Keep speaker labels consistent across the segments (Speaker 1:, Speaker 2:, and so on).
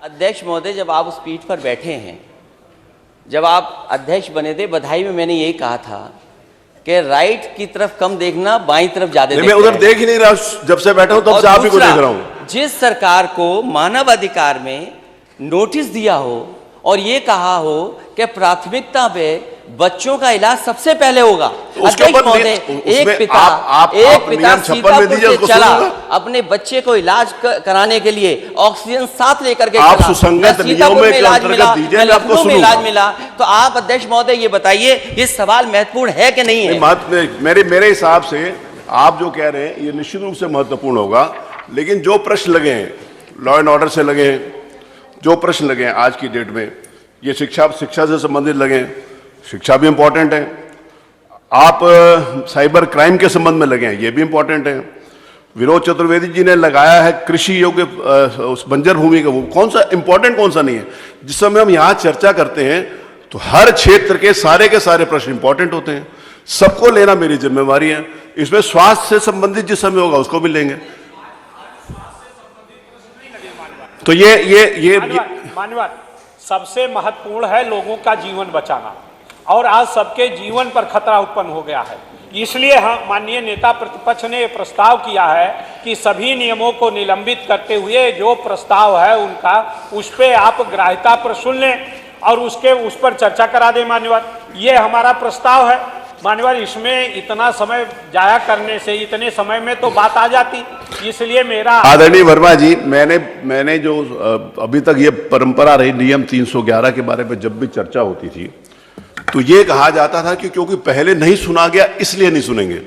Speaker 1: अध्यक्ष महोदय, जब आप उस पीठ पर बैठे हैं, जब आप अध्यक्ष बने थे, बधाई में मैंने यही कहा था कि राइट की तरफ कम देखना, बाईं तरफ ज्यादा देखना।
Speaker 2: मैं उधर देख ही नहीं रहा, जब से बैठा हूं तब से आप ही को देख रहा हूं।
Speaker 1: जिस सरकार को मानव अधिकार में नोटिस दिया हो और ये कहा हो कि प्राथमिकता पे बच्चों का इलाज सबसे पहले होगा,
Speaker 2: उसके ऊपर
Speaker 1: एक पिता सीतापुर से चला अपने बच्चे को इलाज कराने के लिए, ऑक्सीजन साथ लेकर के
Speaker 2: आप सुसंगत नियमों में
Speaker 1: इलाज मिला, लखनऊ में इलाज मिला। तो आप अध्यक्ष महोदय ये बताइए, ये सवाल महत्वपूर्ण है कि नहीं है?
Speaker 2: मेरे हिसाब से आप जो कह रहे हैं ये निश्चित रूप से महत्वपूर्ण होगा, लेकिन जो प्रश्न लगे हैं लॉ एंड ऑर्डर से लगे हैं, जो प्रश्न लगे हैं आज की डेट में, ये शिक्षा से संबंधित लगे हैं, शिक्षा भी इंपॉर्टेंट है। आप साइबर क्राइम के संबंध में लगे हैं, ये भी इंपॉर्टेंट है। विनोद चतुर्वेदी जी ने लगाया है कृषि योग्य उस बंजर भूमि का, वो कौन सा इंपॉर्टेंट कौन सा नहीं है? जिस समय हम यहाँ चर्चा करते हैं तो हर क्षेत्र के सारे प्रश्न इंपॉर्टेंट होते हैं, सबको लेना मेरी जिम्मेवारी है। इसमें स्वास्थ्य से संबंधित जिस समय होगा उसको भी लेंगे। तो ये
Speaker 3: मान्यवर सबसे महत्वपूर्ण है लोगों का जीवन बचाना, और आज सबके जीवन पर खतरा उत्पन्न हो गया है। इसलिए हम माननीय नेता प्रतिपक्ष ने यह प्रस्ताव किया है कि सभी नियमों को निलंबित करते हुए जो प्रस्ताव है उनका, उस पर आप ग्राह्यता पर सुन लें और उस पर चर्चा करा दें। मान्यवर, ये हमारा प्रस्ताव है। मान्यवर, इसमें इतना समय जाया करने से इतने समय में तो बात आ जाती, इसलिए मेरा
Speaker 2: आदरणीय वर्मा जी, मैंने जो अभी तक ये परंपरा रही, नियम 311 के बारे में जब भी चर्चा होती थी तो ये कहा जाता था कि क्योंकि पहले नहीं सुना गया इसलिए नहीं सुनेंगे।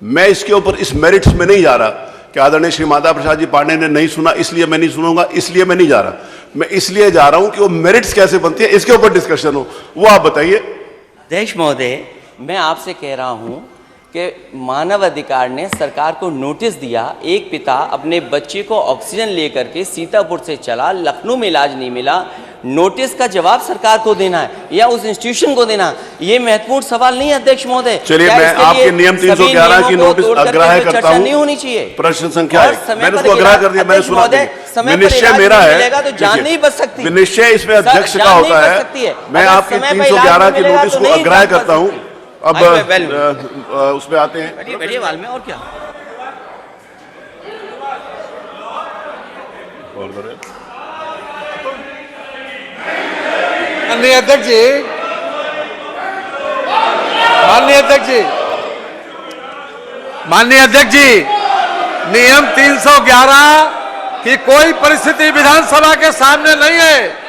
Speaker 2: मैं इसके ऊपर इस मेरिट्स में नहीं जा रहा कि आदरणीय श्री माता प्रसाद जी पांडे ने नहीं सुना इसलिए मैं नहीं सुनूंगा, इसलिए मैं नहीं जा रहा। मैं इसलिए जा रहा हूं कि वो मेरिट्स कैसे बनती है इसके ऊपर डिस्कशन हो, वो आप बताइए।
Speaker 1: अध्यक्ष महोदय, मैं आपसे कह रहा हूं कि मानव अधिकार ने सरकार को नोटिस दिया, एक पिता अपने बच्चे को ऑक्सीजन लेकर के सीतापुर से चला, लखनऊ में इलाज नहीं मिला, नोटिस का जवाब सरकार को देना है या उस इंस्टीट्यूशन को देना, ये महत्वपूर्ण सवाल नहीं है अध्यक्ष महोदय।
Speaker 2: चलिए, मैं आपके नियम 311 की नोटिस अग्राह्य करता हूं।
Speaker 1: नहीं होनी चाहिए।
Speaker 2: प्रश्न संख्या मैंने उसको अग्राह्य कर दिया, मैंने सुना दिया। निश्चय मेरा है
Speaker 1: तो जान नहीं बच सकती।
Speaker 2: निश्चय इसमें अध्यक्ष का होता है। मैं आपकी 311 की नोटिस को अग्राह्य करता हूं। अब उसमें आते हैं,
Speaker 1: बैठिए वाल में, और क्या
Speaker 4: माननीय अध्यक्ष जी, माननीय अध्यक्ष जी, नियम 311 की कोई परिस्थिति विधानसभा के सामने नहीं है।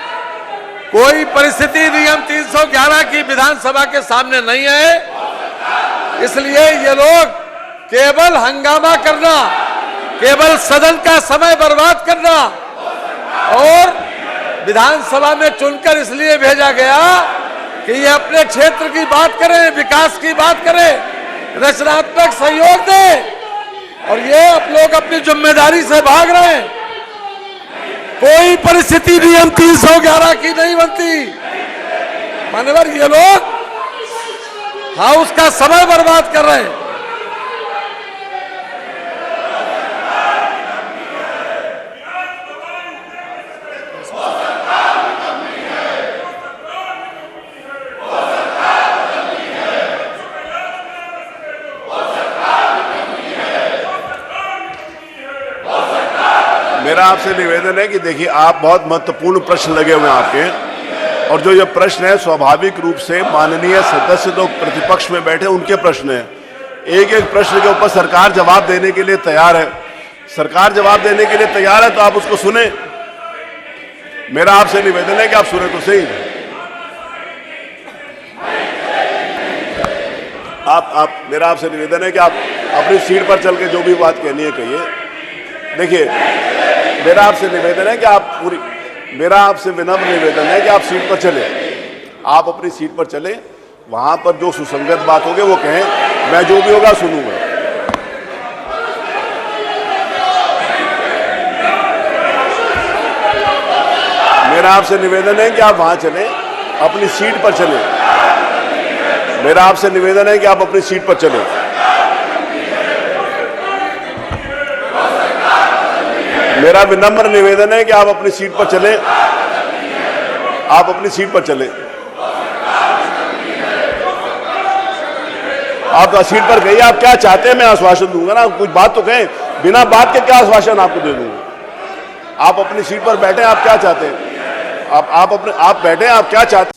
Speaker 4: कोई परिस्थिति नियम 311 की विधानसभा के सामने नहीं है। इसलिए ये लोग केवल हंगामा करना, केवल सदन का समय बर्बाद करना, और विधानसभा में चुनकर इसलिए भेजा गया कि ये अपने क्षेत्र की बात करें, विकास की बात करें, रचनात्मक सहयोग दें, और ये आप लोग अपनी जिम्मेदारी से भाग रहे हैं। कोई परिस्थिति नियम 311 की नहीं बनती। मान्यवर, ये लोग हाउस का समय बर्बाद कर रहे हैं।
Speaker 2: मेरा आपसे निवेदन है कि देखिए, आप बहुत महत्वपूर्ण प्रश्न लगे हुए हैं आपके, और जो ये प्रश्न है स्वाभाविक रूप से माननीय सदस्य तो प्रतिपक्ष में बैठे उनके प्रश्न हैं। एक एक प्रश्न के ऊपर सरकार जवाब देने के लिए तैयार है। सरकार जवाब देने के लिए तैयार है तो आप उसको सुने। मेरा आपसे निवेदन है कि आप सुने तो सही। मेरा आपसे निवेदन है कि आप अपनी सीट पर चल के जो भी बात कहनी है कहिए। देखिए, मेरा आपसे निवेदन है कि मेरा आपसे विनम्र निवेदन है कि आप सीट पर चले, आप अपनी सीट पर चले, वहां पर जो सुसंगत बात होगी वो कहें, मैं जो भी होगा सुनूंगा। मेरा आपसे निवेदन है कि आप वहां चले, अपनी सीट पर चले। मेरा आपसे निवेदन है कि आप अपनी सीट पर चले। मेरा विनम्र निवेदन है कि आप अपनी सीट पर चलें। आप अपनी सीट पर चले। आप सीट पर गई, आप क्या चाहते हैं मैं आश्वासन दूंगा ना, कुछ बात तो कहें, बिना बात के क्या आश्वासन आपको दे दूंगा। आप अपनी सीट पर बैठे, आप क्या चाहते हैं, आप बैठे, आप क्या चाहते हैं।